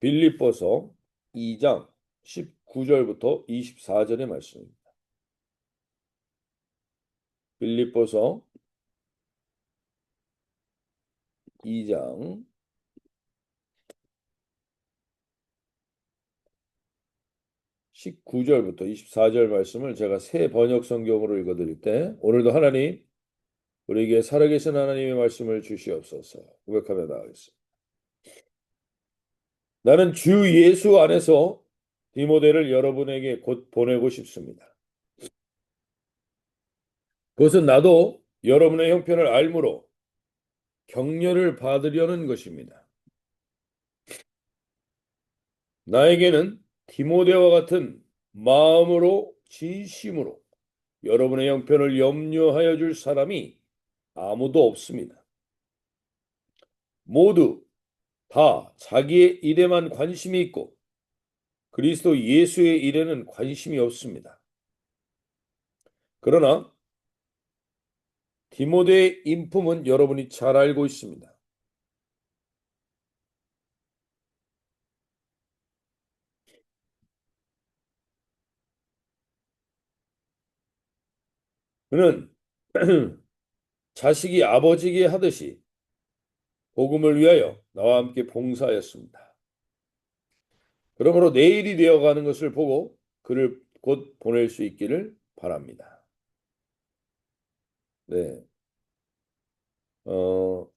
빌립보서 2장 19절부터 24절의 말씀입니다. 빌립보서 2장 19절부터 24절 말씀을 제가 새 번역 성경으로 읽어드릴 때 오늘도 하나님 우리에게 살아계신 하나님의 말씀을 주시옵소서 고백하며 나아가겠습니다. 나는 주 예수 안에서 디모데를 여러분에게 곧 보내고 싶습니다. 그것은 나도 여러분의 형편을 알므로 격려를 받으려는 것입니다. 나에게는 디모데와 같은 마음으로 진심으로 여러분의 형편을 염려하여 줄 사람이 아무도 없습니다. 모두 다 자기의 일에만 관심이 있고 그리스도 예수의 일에는 관심이 없습니다. 그러나 디모데의 인품은 여러분이 잘 알고 있습니다. 그는 자식이 아버지에게 하듯이 복음을 위하여 나와 함께 봉사하였습니다. 그러므로 내일이 되어가는 것을 보고 그를 곧 보낼 수 있기를 바랍니다. 네. 어,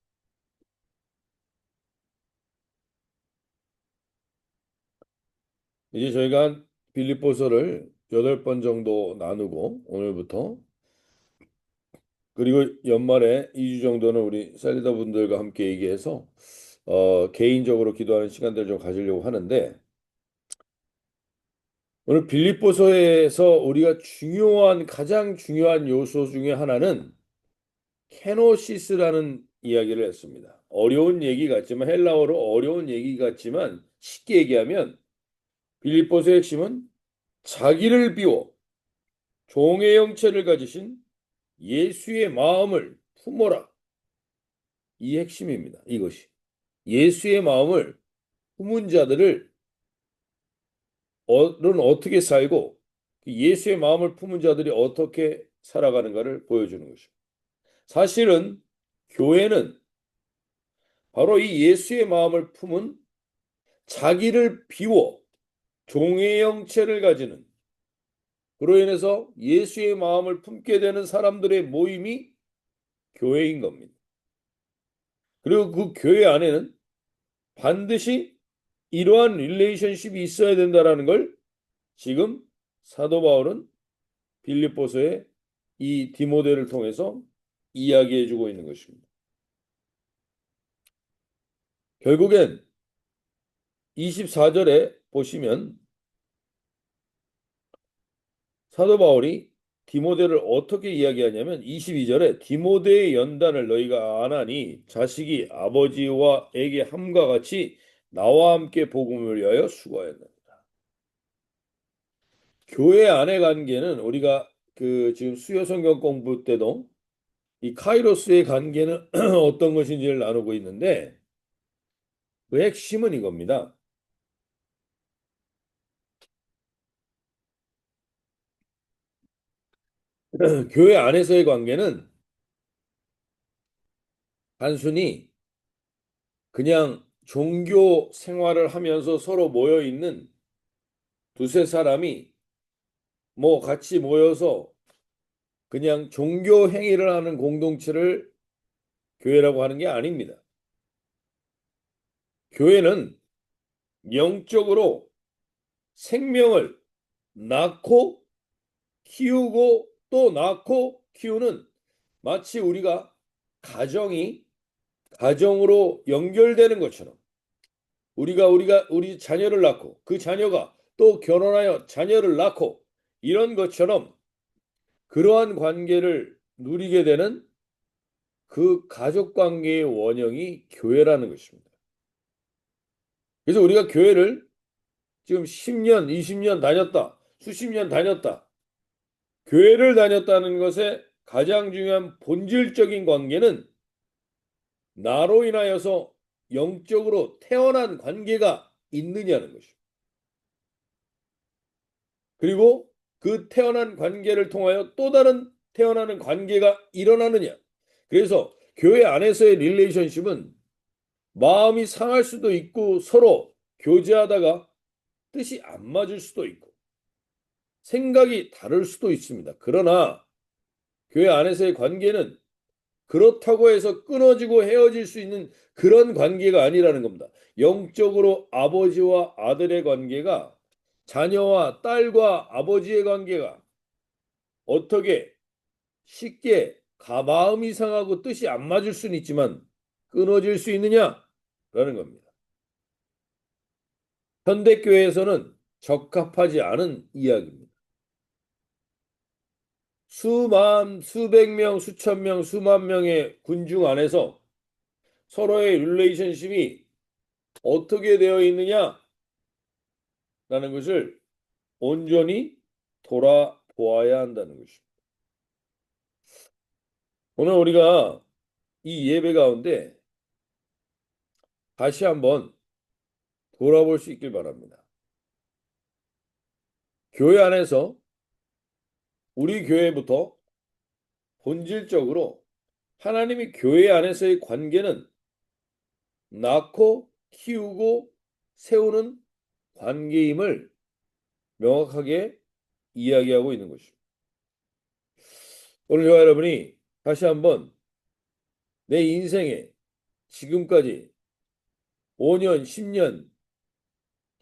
이제 저희가 빌립보서를 8번 정도 나누고 오늘부터 그리고 연말에 2주 정도는 우리 셀리더 분들과 함께 얘기해서 개인적으로 기도하는 시간들을 좀 가지려고 하는데 오늘 빌립보서에서 우리가 가장 중요한 요소 중에 하나는 케노시스라는 이야기를 했습니다. 어려운 얘기 같지만 헬라어로 어려운 얘기 같지만 쉽게 얘기하면 빌립보서의 핵심은 자기를 비워 종의 형체를 가지신 예수의 마음을 품어라. 이 핵심입니다. 이것이. 예수의 마음을 품은 자들을 어떻게 살고 예수의 마음을 품은 자들이 어떻게 살아가는가를 보여주는 것입니다. 사실은 교회는 바로 이 예수의 마음을 품은 자기를 비워 종의 형체를 가지는 그로 인해서 예수의 마음을 품게 되는 사람들의 모임이 교회인 겁니다. 그리고 그 교회 안에는 반드시 이러한 릴레이션십이 있어야 된다라는 걸 지금 사도 바울은 빌립보서의 이 디모데를 통해서 이야기해 주고 있는 것입니다. 결국엔 24절에 보시면 사도 바울이 디모데를 어떻게 이야기하냐면 22절에 디모데의 연단을 너희가 아나니 자식이 아버지와에게 함과 같이 나와 함께 복음을 위하여 수고하였느니라. 교회 안의 관계는 우리가 그 지금 수요 성경 공부 때도 이 카이로스의 관계는 어떤 것인지를 나누고 있는데 그 핵심은 이겁니다. 교회 안에서의 관계는 단순히 그냥 종교 생활을 하면서 서로 모여 있는 두세 사람이 뭐 같이 모여서 그냥 종교 행위를 하는 공동체를 교회라고 하는 게 아닙니다. 교회는 영적으로 생명을 낳고 키우고 또 낳고 키우는 마치 우리가 가정으로 연결되는 것처럼 우리가 우리 자녀를 낳고 그 자녀가 또 결혼하여 자녀를 낳고 이런 것처럼 그러한 관계를 누리게 되는 그 가족 관계의 원형이 교회라는 것입니다. 그래서 우리가 교회를 지금 10년, 20년 다녔다, 수십 년 다녔다. 교회를 다녔다는 것의 가장 중요한 본질적인 관계는 나로 인하여서 영적으로 태어난 관계가 있느냐는 것이죠. 그리고 그 태어난 관계를 통하여 또 다른 태어나는 관계가 일어나느냐. 그래서 교회 안에서의 릴레이션십은 마음이 상할 수도 있고 서로 교제하다가 뜻이 안 맞을 수도 있고 생각이 다를 수도 있습니다. 그러나 교회 안에서의 관계는 그렇다고 해서 끊어지고 헤어질 수 있는 그런 관계가 아니라는 겁니다. 영적으로 아버지와 아들의 관계가 자녀와 딸과 아버지의 관계가 어떻게 쉽게 마음이 상하고 뜻이 안 맞을 수는 있지만 끊어질 수 있느냐라는 겁니다. 현대교회에서는 적합하지 않은 이야기입니다. 수백 명, 수천 명, 수만 명의 군중 안에서 서로의 릴레이션십이 어떻게 되어 있느냐라는 것을 온전히 돌아보아야 한다는 것입니다. 오늘 우리가 이 예배 가운데 다시 한번 돌아볼 수 있길 바랍니다. 교회 안에서 우리 교회부터 본질적으로 하나님이 교회 안에서의 관계는 낳고 키우고 세우는 관계임을 명확하게 이야기하고 있는 것입니다. 오늘 저와 여러분이 다시 한번 내 인생에 지금까지 5년, 10년,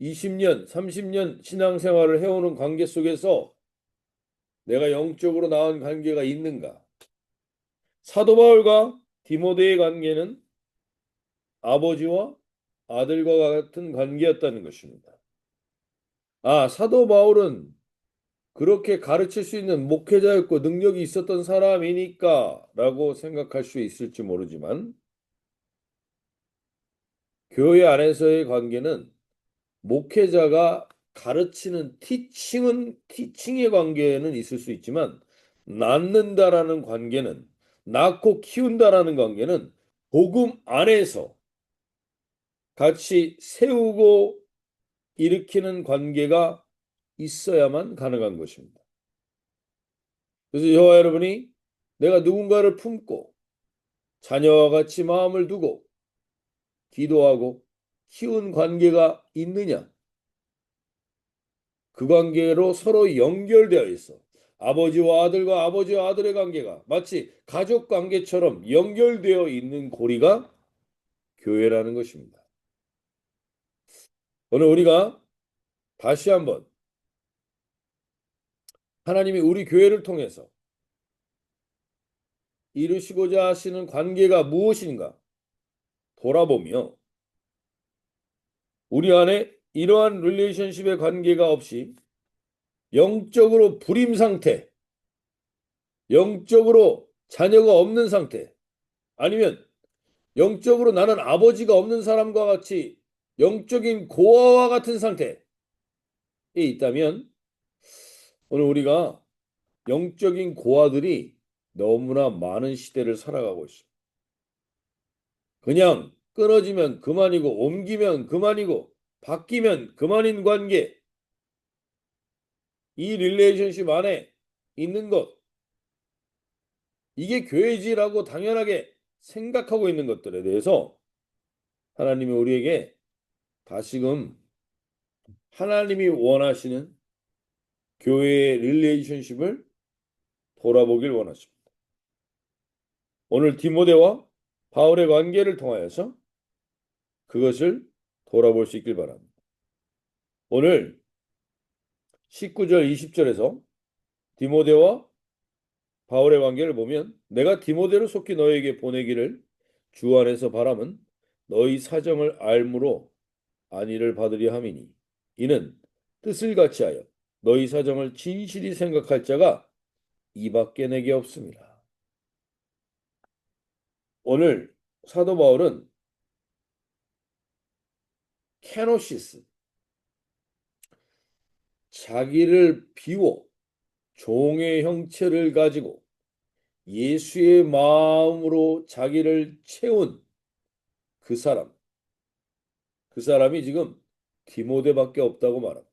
20년, 30년 신앙생활을 해오는 관계 속에서 내가 영적으로 나은 관계가 있는가? 사도 바울과 디모데의 관계는 아버지와 아들과 같은 관계였다는 것입니다. 사도 바울은 그렇게 가르칠 수 있는 목회자였고 능력이 있었던 사람이니까 라고 생각할 수 있을지 모르지만 교회 안에서의 관계는 목회자가 가르치는 티칭의 관계는 있을 수 있지만 낳는다라는 관계는 낳고 키운다라는 관계는 복음 안에서 같이 세우고 일으키는 관계가 있어야만 가능한 것입니다. 그래서 저와 여러분이 내가 누군가를 품고 자녀와 같이 마음을 두고 기도하고 키운 관계가 있느냐? 그 관계로 서로 연결되어 있어. 아버지와 아들과 아버지와 아들의 관계가 마치 가족 관계처럼 연결되어 있는 고리가 교회라는 것입니다. 오늘 우리가 다시 한번 하나님이 우리 교회를 통해서 이루시고자 하시는 관계가 무엇인가 돌아보며 우리 안에 이러한 릴레이션십의 관계가 없이 영적으로 불임 상태, 영적으로 자녀가 없는 상태, 아니면 영적으로 나는 아버지가 없는 사람과 같이 영적인 고아와 같은 상태에 있다면 오늘 우리가 영적인 고아들이 너무나 많은 시대를 살아가고 있습니다. 그냥 끊어지면 그만이고 옮기면 그만이고 바뀌면 그만인 관계 이 릴레이션십 안에 있는 것 이게 교회지라고 당연하게 생각하고 있는 것들에 대해서 하나님이 우리에게 다시금 하나님이 원하시는 교회의 릴레이션십을 돌아보길 원하십니다. 오늘 디모데와 바울의 관계를 통하여서 그것을 돌아볼 수 있길 바랍니다. 오늘 19절 20절에서 디모데와 바울의 관계를 보면 내가 디모데를 속히 너에게 보내기를 주 안에서 바람은 너희 사정을 알므로 안위를 받으려 함이니 이는 뜻을 같이하여 너희 사정을 진실이 생각할 자가 이밖에 내게 없습니다. 오늘 사도 바울은 케노시스 자기를 비워 종의 형체를 가지고 예수의 마음으로 자기를 채운 그 사람이 지금 디모데밖에 없다고 말합니다.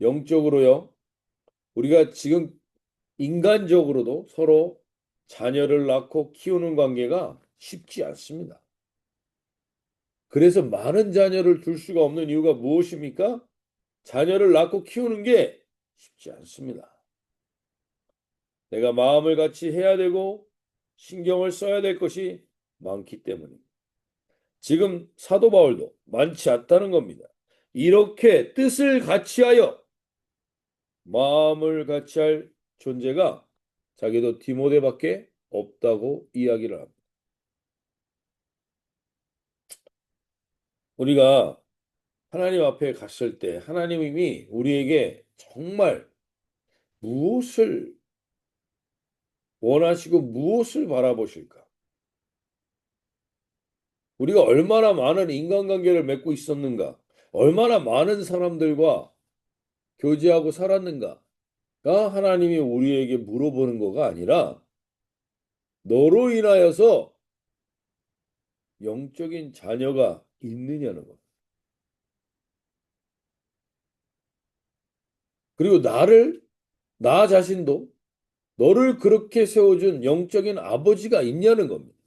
영적으로요. 우리가 지금 인간적으로도 서로 자녀를 낳고 키우는 관계가 쉽지 않습니다. 그래서 많은 자녀를 둘 수가 없는 이유가 무엇입니까? 자녀를 낳고 키우는 게 쉽지 않습니다. 내가 마음을 같이 해야 되고 신경을 써야 될 것이 많기 때문입니다. 지금 사도 바울도 많지 않다는 겁니다. 이렇게 뜻을 같이하여 마음을 같이할 존재가 자기도 디모데밖에 없다고 이야기를 합니다. 우리가 하나님 앞에 갔을 때 하나님이 우리에게 정말 무엇을 원하시고 무엇을 바라보실까? 우리가 얼마나 많은 인간관계를 맺고 있었는가? 얼마나 많은 사람들과 교제하고 살았는가가 하나님이 우리에게 물어보는 거가 아니라 너로 인하여서 영적인 자녀가 있느냐는 것. 그리고 나 자신도 너를 그렇게 세워준 영적인 아버지가 있냐는 겁니다.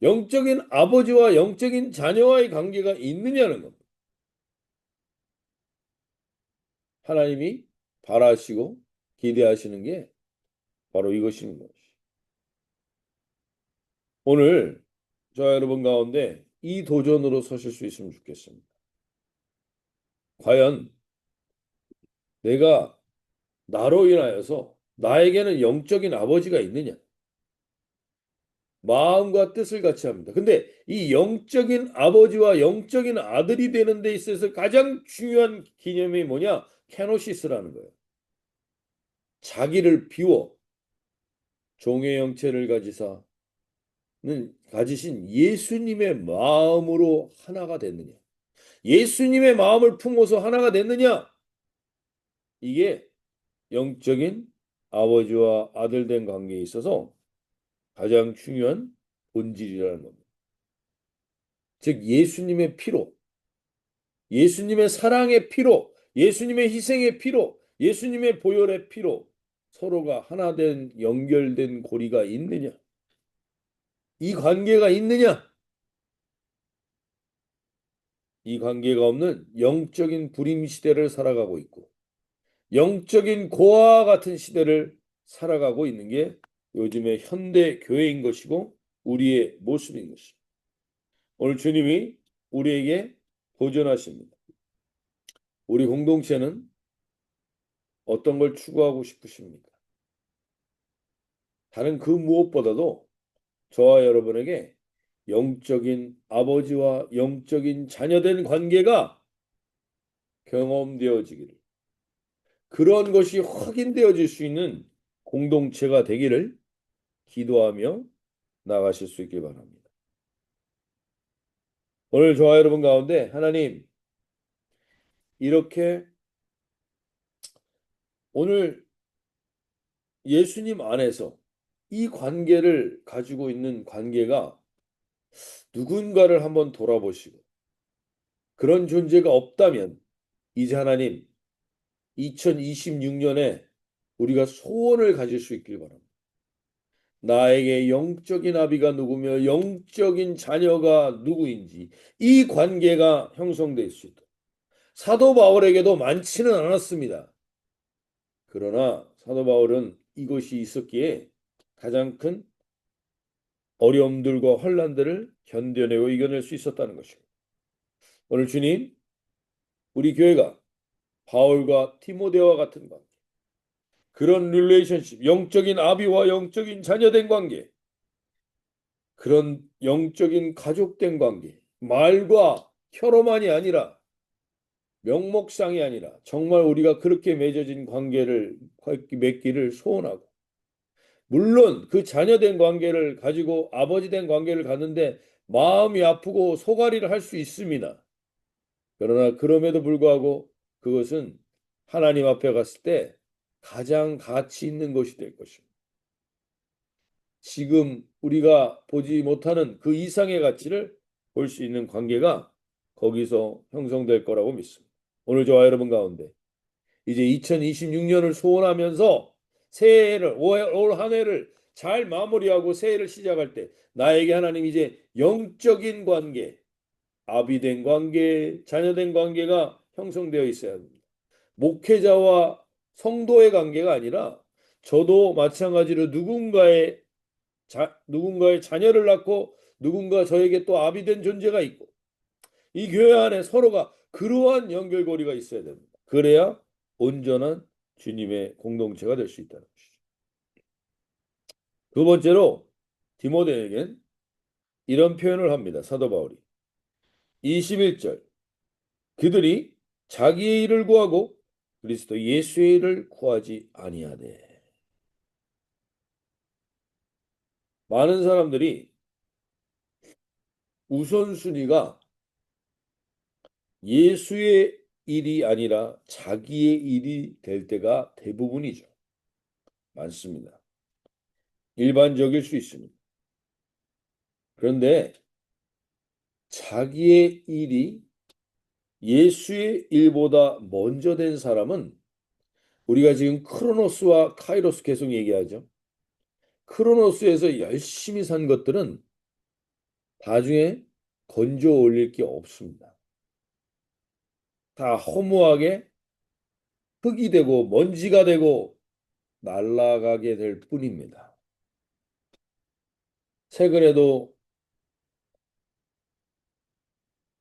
영적인 아버지와 영적인 자녀와의 관계가 있느냐는 겁니다. 하나님이 바라시고 기대하시는 게 바로 이것입니다. 오늘 저 여러분 가운데 이 도전으로 서실 수 있으면 좋겠습니다. 과연 내가 나로 인하여서 나에게는 영적인 아버지가 있느냐? 마음과 뜻을 같이 합니다. 근데 이 영적인 아버지와 영적인 아들이 되는 데 있어서 가장 중요한 개념이 뭐냐? 케노시스라는 거예요. 자기를 비워 종의 형체를 가지신 예수님의 마음으로 하나가 됐느냐? 예수님의 마음을 품어서 하나가 됐느냐? 이게 영적인 아버지와 아들 된 관계에 있어서 가장 중요한 본질이라는 겁니다. 즉 예수님의 피로, 예수님의 사랑의 피로, 예수님의 희생의 피로, 예수님의 보혈의 피로 서로가 하나 된 연결된 고리가 있느냐? 이 관계가 있느냐? 이 관계가 없는 영적인 불임 시대를 살아가고 있고 영적인 고아와 같은 시대를 살아가고 있는 게 요즘의 현대 교회인 것이고 우리의 모습인 것입니다. 오늘 주님이 우리에게 도전하십니다. 우리 공동체는 어떤 걸 추구하고 싶으십니까? 다른 그 무엇보다도 저와 여러분에게 영적인 아버지와 영적인 자녀된 관계가 경험되어지기를 그런 것이 확인되어질 수 있는 공동체가 되기를 기도하며 나가실 수 있길 바랍니다. 오늘 저와 여러분 가운데 하나님 이렇게 오늘 예수님 안에서 이 관계를 가지고 있는 관계가 누군가를 한번 돌아보시고 그런 존재가 없다면 이제 하나님 2026년에 우리가 소원을 가질 수 있길 바랍니다. 나에게 영적인 아비가 누구며 영적인 자녀가 누구인지 이 관계가 형성될 수 있도록 사도 바울에게도 많지는 않았습니다. 그러나 사도 바울은 이것이 있었기에 가장 큰 어려움들과 환난들을 견뎌내고 이겨낼 수 있었다는 것입니다. 오늘 주님, 우리 교회가 바울과 티모데와 같은 관계, 그런 릴레이션십, 영적인 아비와 영적인 자녀된 관계, 그런 영적인 가족된 관계, 말과 혀로만이 아니라 명목상이 아니라 정말 우리가 그렇게 맺어진 관계를 맺기를 소원하고 물론 그 자녀된 관계를 가지고 아버지된 관계를 갖는데 마음이 아프고 소갈이를 할 수 있습니다. 그러나 그럼에도 불구하고 그것은 하나님 앞에 갔을 때 가장 가치 있는 것이 될 것입니다. 지금 우리가 보지 못하는 그 이상의 가치를 볼 수 있는 관계가 거기서 형성될 거라고 믿습니다. 오늘 저와 여러분 가운데 이제 2026년을 소원하면서 새해를 올 한 해를 잘 마무리하고 새해를 시작할 때 나에게 하나님 이제 영적인 관계, 아비된 관계, 자녀된 관계가 형성되어 있어야 합니다. 목회자와 성도의 관계가 아니라 저도 마찬가지로 누군가의 자녀를 낳고 누군가 저에게 또 아비된 존재가 있고 이 교회 안에 서로가 그러한 연결고리가 있어야 됩니다. 그래야 온전한 주님의 공동체가 될 수 있다는 것이죠. 두 번째로 디모데에겐 이런 표현을 합니다. 사도 바울이 21절 그들이 자기의 일을 구하고 그리스도 예수의 일을 구하지 아니하되. 많은 사람들이 우선순위가 예수의 일이 아니라 자기의 일이 될 때가 대부분이죠. 많습니다. 일반적일 수 있습니다. 그런데 자기의 일이 예수의 일보다 먼저 된 사람은 우리가 지금 크로노스와 카이로스 계속 얘기하죠. 크로노스에서 열심히 산 것들은 나중에 건져 올릴 게 없습니다. 다 허무하게 흙이 되고 먼지가 되고 날아가게 될 뿐입니다. 최근에도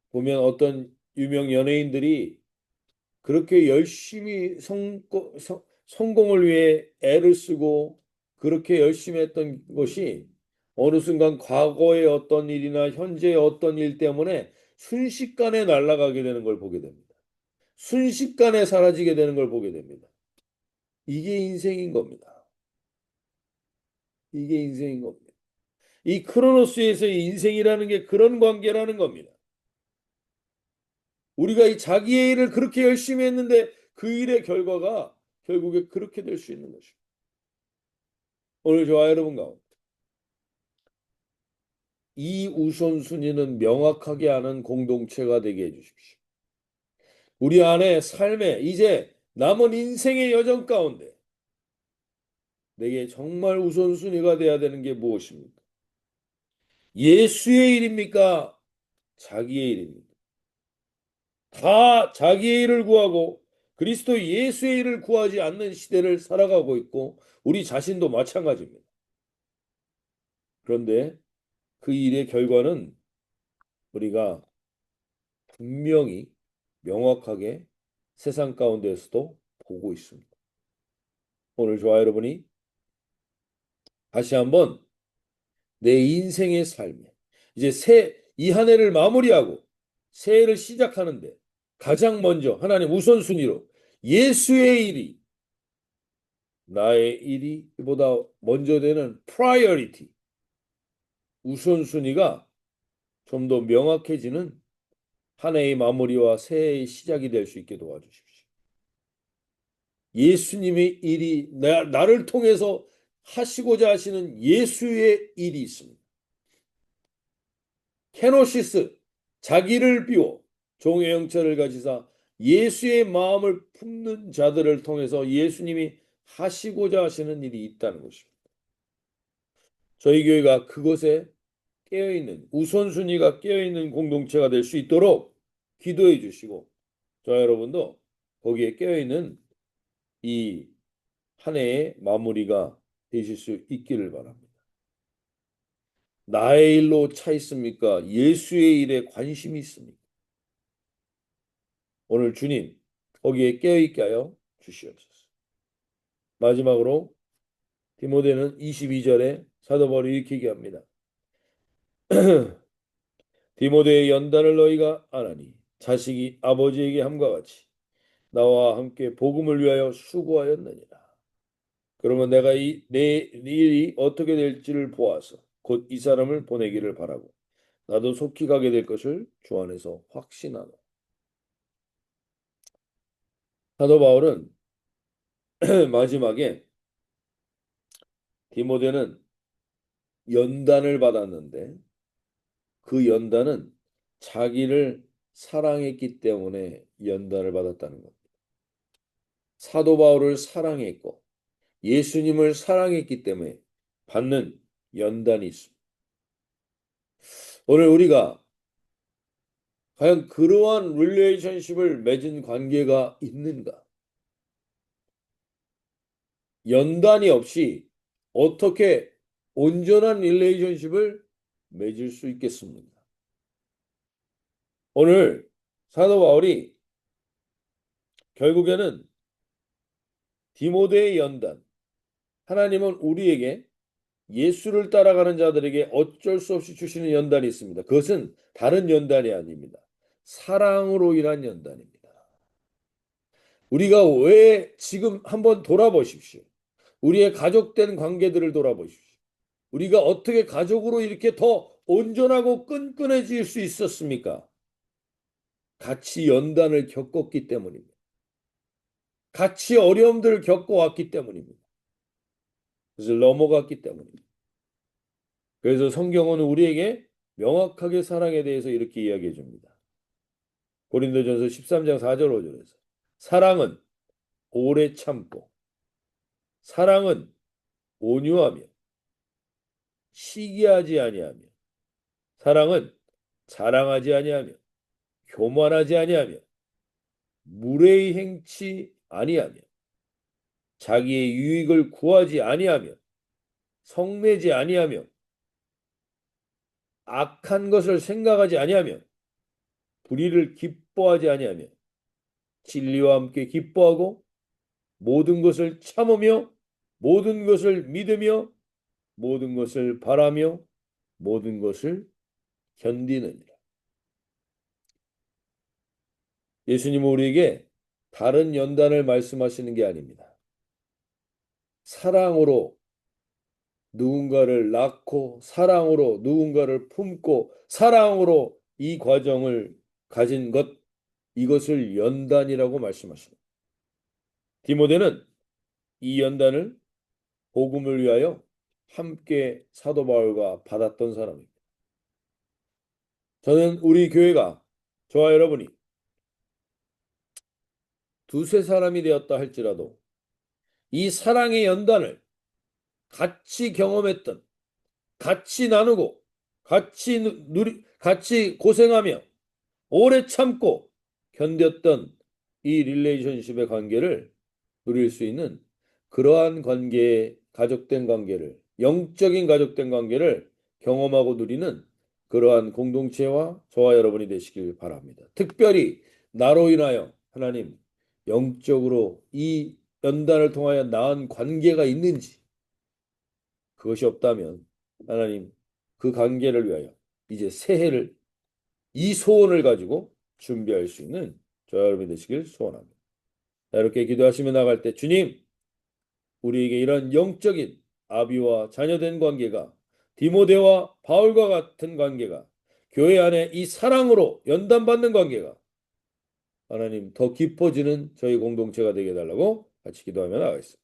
보면 어떤 유명 연예인들이 그렇게 열심히 성공을 위해 애를 쓰고 그렇게 열심히 했던 것이 어느 순간 과거의 어떤 일이나 현재의 어떤 일 때문에 순식간에 날아가게 되는 걸 보게 됩니다. 순식간에 사라지게 되는 걸 보게 됩니다. 이게 인생인 겁니다. 이게 인생인 겁니다. 이 크로노스에서의 인생이라는 게 그런 관계라는 겁니다. 우리가 이 자기의 일을 그렇게 열심히 했는데 그 일의 결과가 결국에 그렇게 될 수 있는 것입니다. 오늘 저와 여러분 가운데 이 우선순위는 명확하게 하는 공동체가 되게 해주십시오. 우리 안에 삶에 이제 남은 인생의 여정 가운데 내게 정말 우선순위가 돼야 되는 게 무엇입니까? 예수의 일입니까? 자기의 일입니까? 다 자기의 일을 구하고 그리스도 예수의 일을 구하지 않는 시대를 살아가고 있고 우리 자신도 마찬가지입니다. 그런데 그 일의 결과는 우리가 분명히 명확하게 세상 가운데에서도 보고 있습니다. 오늘 저와 여러분이 다시 한번 내 인생의 삶에 이제 이 한 해를 마무리하고 새해를 시작하는데 가장 먼저 하나님 우선순위로 예수의 일이 나의 일이보다 먼저 되는 priority 우선순위가 좀 더 명확해지는 한 해의 마무리와 새해의 시작이 될 수 있게 도와주십시오. 예수님의 일이 나를 통해서 하시고자 하시는 예수의 일이 있습니다. 케노시스 자기를 비워 종의 형체를 가지사 예수의 마음을 품는 자들을 통해서 예수님이 하시고자 하시는 일이 있다는 것입니다. 저희 교회가 그것에 깨어있는 우선순위가 깨어있는 공동체가 될 수 있도록 기도해 주시고 저 여러분도 거기에 깨어있는 이 한 해의 마무리가 되실 수 있기를 바랍니다. 나의 일로 차 있습니까? 예수의 일에 관심이 있습니까? 오늘 주님 거기에 깨어있게 하여 주시옵소서. 마지막으로 디모데는 22절에 사도 바울이 이렇게 얘기합니다. 디모데의 연단을 너희가 아나니 자식이 아버지에게 함과 같이 나와 함께 복음을 위하여 수고하였느니라. 그러면 내가 내 일이 어떻게 될지를 보아서 곧 이 사람을 보내기를 바라고 나도 속히 가게 될 것을 주 안에서 확신하노. 사도 바울은 마지막에 디모데는 연단을 받았는데 그 연단은 자기를 사랑했기 때문에 연단을 받았다는 것. 사도 바울을 사랑했고 예수님을 사랑했기 때문에 받는 연단이 있습니다. 오늘 우리가 과연 그러한 릴레이션십을 맺은 관계가 있는가? 연단이 없이 어떻게 온전한 릴레이션십을 맺을 수 있겠습니까? 오늘 사도 바울이 결국에는 디모데의 연단, 하나님은 우리에게 예수를 따라가는 자들에게 어쩔 수 없이 주시는 연단이 있습니다. 그것은 다른 연단이 아닙니다. 사랑으로 인한 연단입니다. 우리가 왜 지금 한번 돌아보십시오. 우리의 가족된 관계들을 돌아보십시오. 우리가 어떻게 가족으로 이렇게 더 온전하고 끈끈해질 수 있었습니까? 같이 연단을 겪었기 때문입니다. 같이 어려움들을 겪어왔기 때문입니다. 그래서 넘어갔기 때문입니다. 그래서 성경은 우리에게 명확하게 사랑에 대해서 이렇게 이야기해 줍니다. 고린도전서 13장 4절 5절에서 사랑은 오래 참고 사랑은 온유하며 시기하지 아니하며 사랑은 자랑하지 아니하며 교만하지 아니하며 무례히 행치 아니하며 자기의 유익을 구하지 아니하며 성내지 아니하며 악한 것을 생각하지 아니하며 불의를 기뻐하지 아니하며 진리와 함께 기뻐하고 모든 것을 참으며 모든 것을 믿으며 모든 것을 바라며 모든 것을 견디느니라. 예수님은 우리에게 다른 연단을 말씀하시는 게 아닙니다. 사랑으로 누군가를 낳고 사랑으로 누군가를 품고 사랑으로 이 과정을 가진 것 이것을 연단이라고 말씀하십니다. 디모데는 이 연단을 복음을 위하여 함께 사도 바울과 받았던 사람입니다. 저는 우리 교회가 저와 여러분이 두세 사람이 되었다 할지라도 이 사랑의 연단을 같이 경험했던 같이 나누고 같이 고생하며 오래 참고 견뎠던 이 릴레이션십의 관계를 누릴 수 있는 그러한 관계의 가족된 관계를 영적인 가족된 관계를 경험하고 누리는 그러한 공동체와 저와 여러분이 되시길 바랍니다. 특별히 나로 인하여 하나님 영적으로 이 연단을 통하여 나은 관계가 있는지 그것이 없다면 하나님 그 관계를 위하여 이제 새해를 이 소원을 가지고 준비할 수 있는 저와 여러분이 되시길 소원합니다. 이렇게 기도하시며 나갈 때 주님 우리에게 이런 영적인 아비와 자녀된 관계가 디모데와 바울과 같은 관계가 교회 안에 이 사랑으로 연단받는 관계가 하나님 더 깊어지는 저희 공동체가 되게 해달라고 같이 기도하며 나가겠습니다.